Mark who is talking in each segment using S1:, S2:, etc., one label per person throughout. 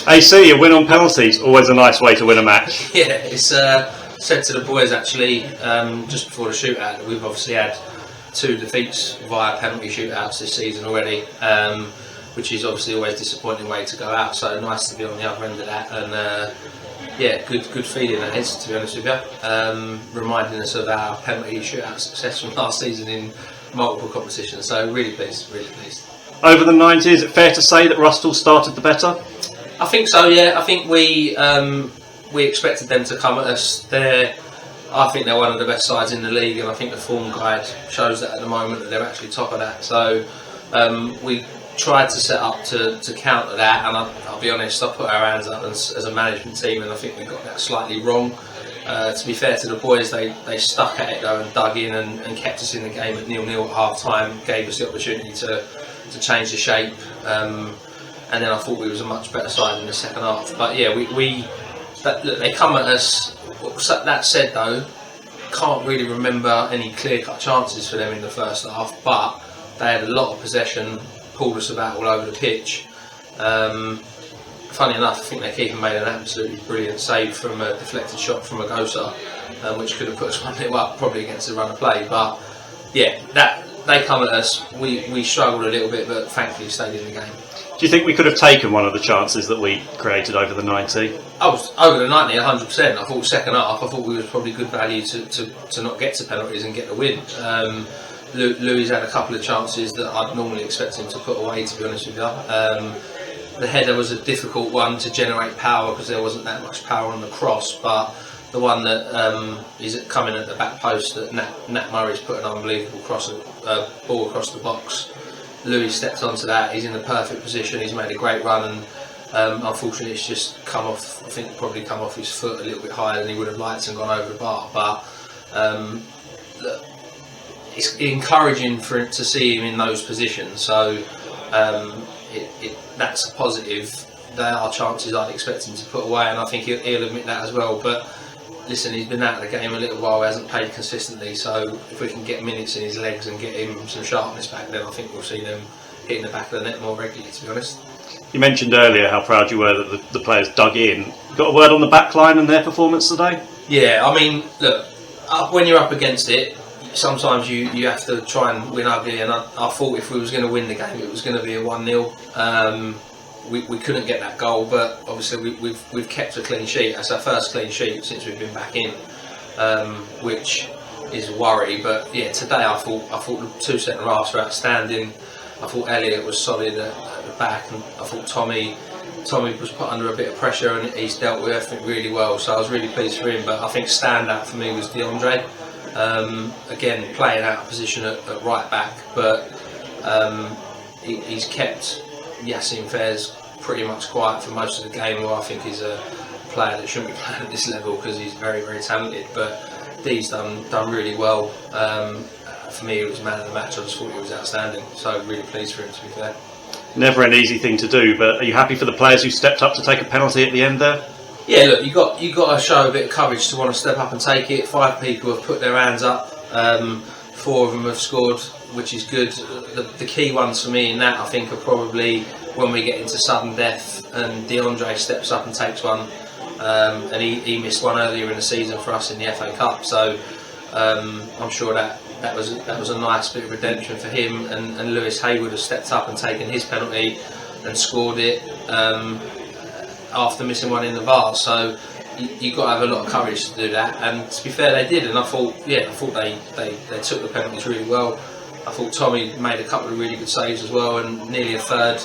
S1: AC, a win on penalties, always a nice way to win a match.
S2: Yeah, it's said to the boys actually just before the shootout that we've obviously had 2 defeats via penalty shootouts this season already, which is obviously always a disappointing way to go out. So nice to be on the other end of that, and yeah, good feeling that is, to be honest with you. Reminding us of our penalty shootout success from last season in multiple competitions. So really pleased, really pleased.
S1: Over the 90, is it fair to say that Rusthall started the better?
S2: I think so, yeah. I think we expected them to come at us. I think they're one of the best sides in the league, and I think the form guide shows that at the moment that they're actually top of that. So we tried to set up to counter that, and I'll be honest, I put our hands up as a management team, and I think we got that slightly wrong. To be fair to the boys, they stuck at it though and dug in and kept us in the game at 0-0 at half time, gave us the opportunity to change the shape. And then I thought we was a much better side in the second half. But yeah, look, they come at us. That said though, can't really remember any clear-cut chances for them in the first half, but they had a lot of possession, pulled us about all over the pitch. Funny enough, I think their keeper made an absolutely brilliant save from a deflected shot from a Gosa, which could have put us 1-0 up, probably against the run of play. But yeah, they come at us. We struggled a little bit, but thankfully stayed in the game.
S1: Do you think we could have taken one of the chances that we created over the 90?
S2: I was over the 90, 100%. I thought second half, I thought we was probably good value to not get to penalties and get the win. Louis had a couple of chances that I'd normally expect him to put away, to be honest with you. The header was a difficult one to generate power because there wasn't that much power on the cross, but the one that is coming at the back post that Nat Murray's put an unbelievable ball across the box. Louis stepped onto that, he's in the perfect position, he's made a great run, and unfortunately it's just come off, I think probably come off his foot a little bit higher than he would have liked and gone over the bar. But it's encouraging to see him in those positions, so that's a positive. There are chances I'd expect him to put away, and I think he'll admit that as well. But listen, he's been out of the game a little while, he hasn't played consistently, so if we can get minutes in his legs and get him some sharpness back, then I think we'll see them hitting the back of the net more regularly, to be honest.
S1: You mentioned earlier how proud you were that the players dug in. Got a word on the back line and their performance today?
S2: Yeah, I mean, look, when you're up against it, sometimes you have to try and win ugly, and I thought if we was going to win the game, it was going to be a 1-0. We couldn't get that goal, but obviously we've kept a clean sheet. That's our first clean sheet since we've been back in, which is a worry. But yeah, today I thought the 2 centre halves were outstanding. I thought Elliot was solid at the back, and I thought Tommy was put under a bit of pressure, and he's dealt with everything really well. So I was really pleased for him. But I think standout for me was DeAndre. Again, playing out of position at right back, but he's kept Yassine Fair's pretty much quiet for most of the game, who I think is a player that shouldn't be playing at this level because he's very, very talented. But Dee's done really well. For me, he was man of the match. I just thought he was outstanding. So really pleased for him, to be fair.
S1: Never an easy thing to do, but are you happy for the players who stepped up to take a penalty at the end there?
S2: Yeah, look, you got to show a bit of courage to want to step up and take it. 5 people have put their hands up. 4 of them have scored, which is good. The key ones for me in that, I think, are probably when we get into sudden death and DeAndre steps up and takes one. And he missed one earlier in the season for us in the FA Cup. So I'm sure that was a nice bit of redemption for him. And Lewis Hayward has stepped up and taken his penalty and scored it. After missing one in the VAR, so you've got to have a lot of courage to do that, and to be fair, they did, and I thought they took the penalties really well. I thought Tommy made a couple of really good saves as well, and nearly a third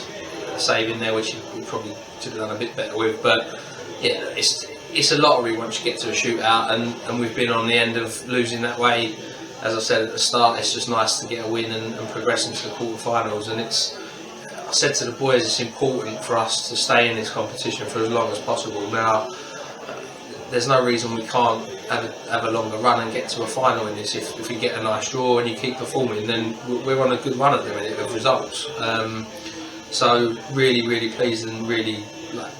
S2: save in there, which he probably should have done a bit better with. But yeah, it's a lottery once you get to a shootout, and we've been on the end of losing that way. As I said at the start, it's just nice to get a win and progress into the quarterfinals, and I said to the boys, it's important for us to stay in this competition for as long as possible. Now, there's no reason we can't have a longer run and get to a final in this. If we get a nice draw and you keep performing, then we're on a good run at the minute of results. So really, really pleased and really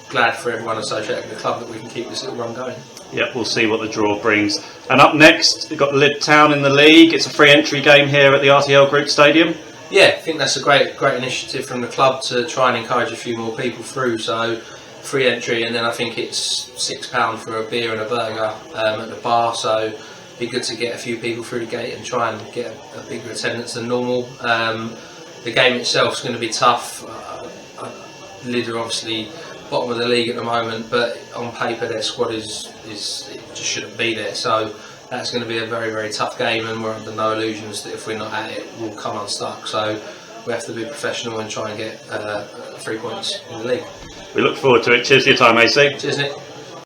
S2: glad for everyone associated with the club that we can keep this little run going.
S1: Yep, we'll see what the draw brings. And up next, we've got Lyd Town in the league. It's a free entry game here at the RTL Group Stadium. Yeah,
S2: I think that's a great initiative from the club to try and encourage a few more people through. So free entry, and then I think it's £6 for a beer and a burger at the bar. So it'd be good to get a few people through the gate and try and get a bigger attendance than normal. The game itself is going to be tough. Lydd are obviously bottom of the league at the moment, but on paper their squad it just shouldn't be there. So that's going to be a very, very tough game, and we're under no illusions that if we're not at it, we'll come unstuck. So we have to be professional and try and get 3 points in the league.
S1: We look forward to it. Cheers for your time, AC.
S2: Cheers, Nick.